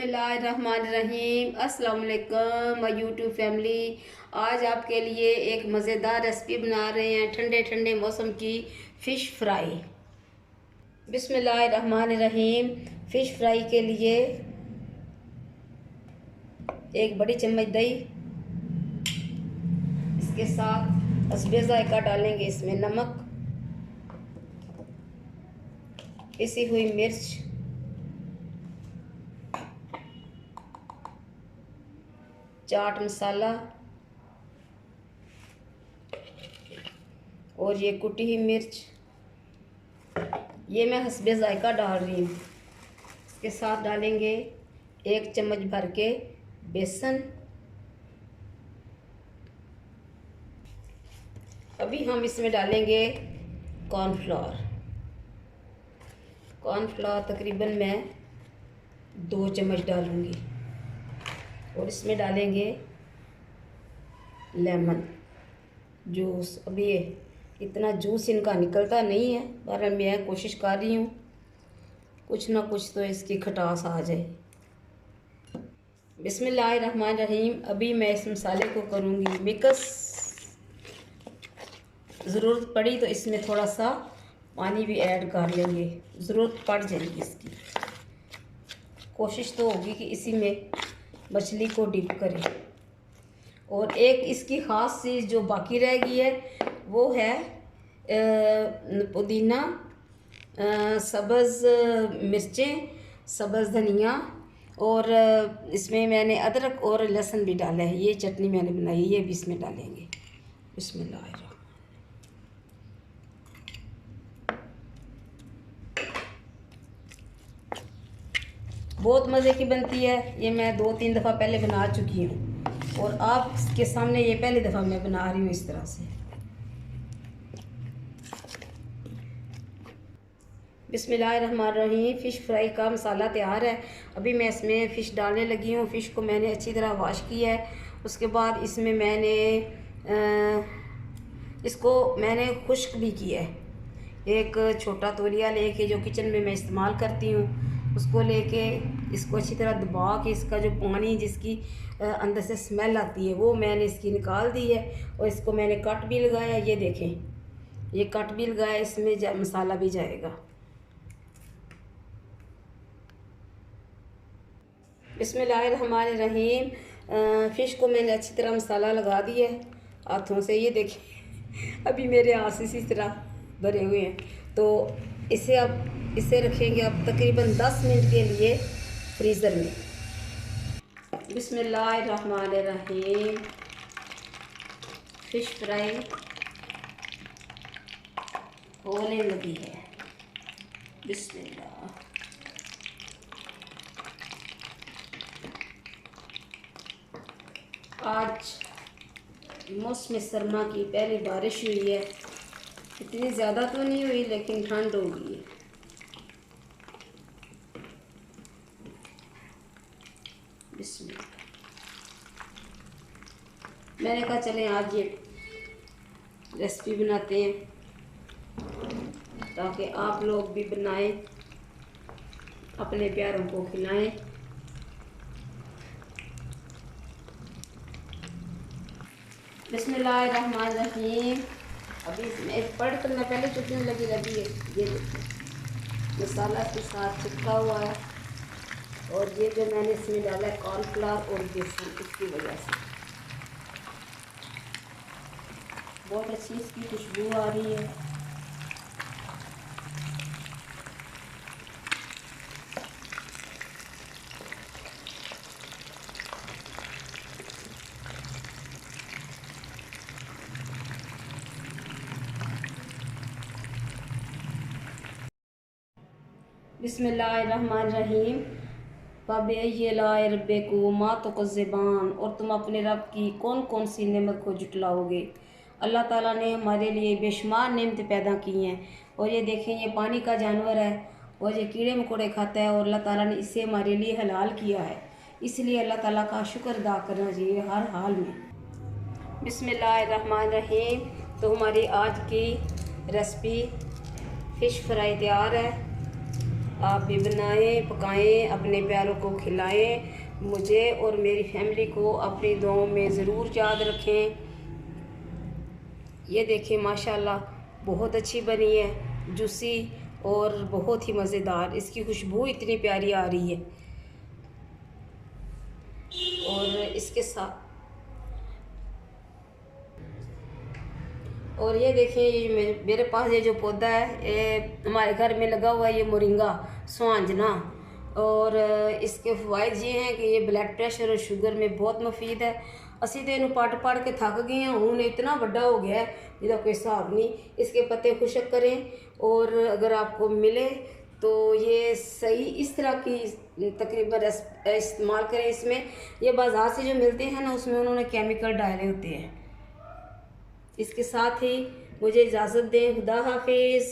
बिस्मिल्लाहिर्रहमानिर्रहीम। अस्सलाम वालेकुम माय यूट्यूब फैमिली। आज आपके लिए एक मज़ेदार रेसिपी बना रहे हैं, ठंडे ठंडे मौसम की फ़िश फ्राई। बिस्मिल्लाहिर्रहमानिर्रहीम। फ़िश फ्राई के लिए एक बड़ी चम्मच दही, इसके साथ हस्बे ज़ायक़ा डालेंगे इसमें नमक, पिसी हुई मिर्च, चाट मसाला और ये कुटी हुई मिर्च, ये मैं हस्बे ज़ायक़ा डाल रही हूँ। इसके साथ डालेंगे 1 चम्मच भर के बेसन। अभी हम इसमें डालेंगे कॉर्नफ्लोर। कॉर्नफ्लोर तकरीबन मैं 2 चम्मच डालूँगी और इसमें डालेंगे लेमन जूस। अभी ये इतना जूस इनका निकलता नहीं है, पर मैं कोशिश कर रही हूँ कुछ ना कुछ तो इसकी खटास आ जाए। बिस्मिल्लाहिर्रहमानिर्रहीम। अभी मैं इस मसाले को करूँगी मिक्स। ज़रूरत पड़ी तो इसमें थोड़ा सा पानी भी ऐड कर लेंगे, ज़रूरत पड़ जाएगी इसकी। कोशिश तो होगी कि इसी में मछली को डिप करें। और एक इसकी ख़ास चीज़ जो बाकी रह गई है वो है पुदीना, सब्ज़ मिर्चें, सब्ज़ धनिया, और इसमें मैंने अदरक और लहसुन भी डाला है। ये चटनी मैंने बनाई, ये भी इसमें डालेंगे। बिस्मिल्लाह। बहुत मज़े की बनती है। ये मैं 2-3 दफ़ा पहले बना चुकी हूँ और आपके सामने ये पहली दफ़ा मैं बना रही हूँ इस तरह से। बिस्मिल्लाहिर्रहमानिर्रहीम। फ़िश फ्राई का मसाला तैयार है। अभी मैं इसमें फ़िश डालने लगी हूँ। फ़िश को मैंने अच्छी तरह वॉश किया है। उसके बाद इसमें मैंने इसको खुश्क भी किया है। एक छोटा तौलिया लेके, जो किचन में मैं इस्तेमाल करती हूँ, उसको लेके इसको अच्छी तरह दबा के इसका जो पानी जिसकी अंदर से स्मेल आती है वो मैंने इसकी निकाल दी है। और इसको मैंने कट भी लगाया, ये देखें, ये कट भी लगाया, इसमें मसाला भी जाएगा। बिस्मिल्लाहिर्रहमानिर्रहीम। फ़िश को मैंने अच्छी तरह मसाला लगा दिया है हाथों से। ये देखिए अभी मेरे हाथ इसी तरह भरे हुए हैं। तो इसे रखेंगे अब तकरीबन 10 मिनट के लिए फ्रीज़र में। बिस्मिल्लाहिर्रहमानिर्रहीम। फ़िश फ्राई होने लगी है। बिस्मिल्लाह। आज मौसम सरमा की पहली बारिश हुई है। इतनी ज़्यादा तो नहीं हुई, लेकिन ठंड हो गई है। बिस्मिल्लाह। मैंने कहा चलें आज ये रेसिपी बनाते हैं ताकि आप लोग भी बनाएं, अपने प्यारों को खिलाएं। बिस्मिल्लाहिर्रहमानिर्रहीम। अभी इसमें करना पहले चुटनी लगी है। ये देखिए मसाला के साथ चिपका हुआ है। और ये जो मैंने इसमें डाला है कॉर्नफ्लावर और बेसन, इसकी वजह से बहुत अच्छी इसकी खुशबू आ रही है। बिस्मिल्लाहिर्रहमानिर्रहीम। फ़बिअय्यि तो ज़बान, और तुम अपने रब की कौन कौन सी नेमत को जुटलाओगे। अल्लाह ताला ने हमारे लिए बेशुमार नेमतें पैदा की हैं। और ये देखें, ये पानी का जानवर है और ये कीड़े मकोड़े खाता है, और अल्लाह ताला ने इसे हमारे लिए हलाल किया है। इसलिए अल्लाह ताला का शुक्र अदा करना चाहिए हर हाल में। बिस्मिल्लाहिर्रहमानिर्रहीम। तो हमारी आज की रेसिपी फ़िश फ्राई तैयार है। आप भी बनाएं, पकाएं, अपने प्यारों को खिलाएं। मुझे और मेरी फैमिली को अपनी दुआओं में ज़रूर याद रखें। ये देखिए माशाल्लाह बहुत अच्छी बनी है, जूसी और बहुत ही मज़ेदार। इसकी खुशबू इतनी प्यारी आ रही है। और इसके साथ और ये देखिए, ये मेरे पास ये जो पौधा है, ये हमारे घर में लगा हुआ है, ये मोरिंगा स्वांजना। और इसके फ़वाइद ये हैं कि ये ब्लड प्रेशर और शुगर में बहुत मुफीद है। असी तो इन्हू पढ़ के थक गए हैं, हूँ इतना बड़ा हो गया है जिसका कोई हिसाब नहीं। इसके पत्ते खुशक करें और अगर आपको मिले तो ये सही इस तरह की तकरीबन इस्तेमाल करें। इसमें ये बाज़ार से जो मिलते हैं ना, उसमें उन्होंने केमिकल डाले होते हैं। इसके साथ ही मुझे इजाज़त दें। खुदा हाफिज़।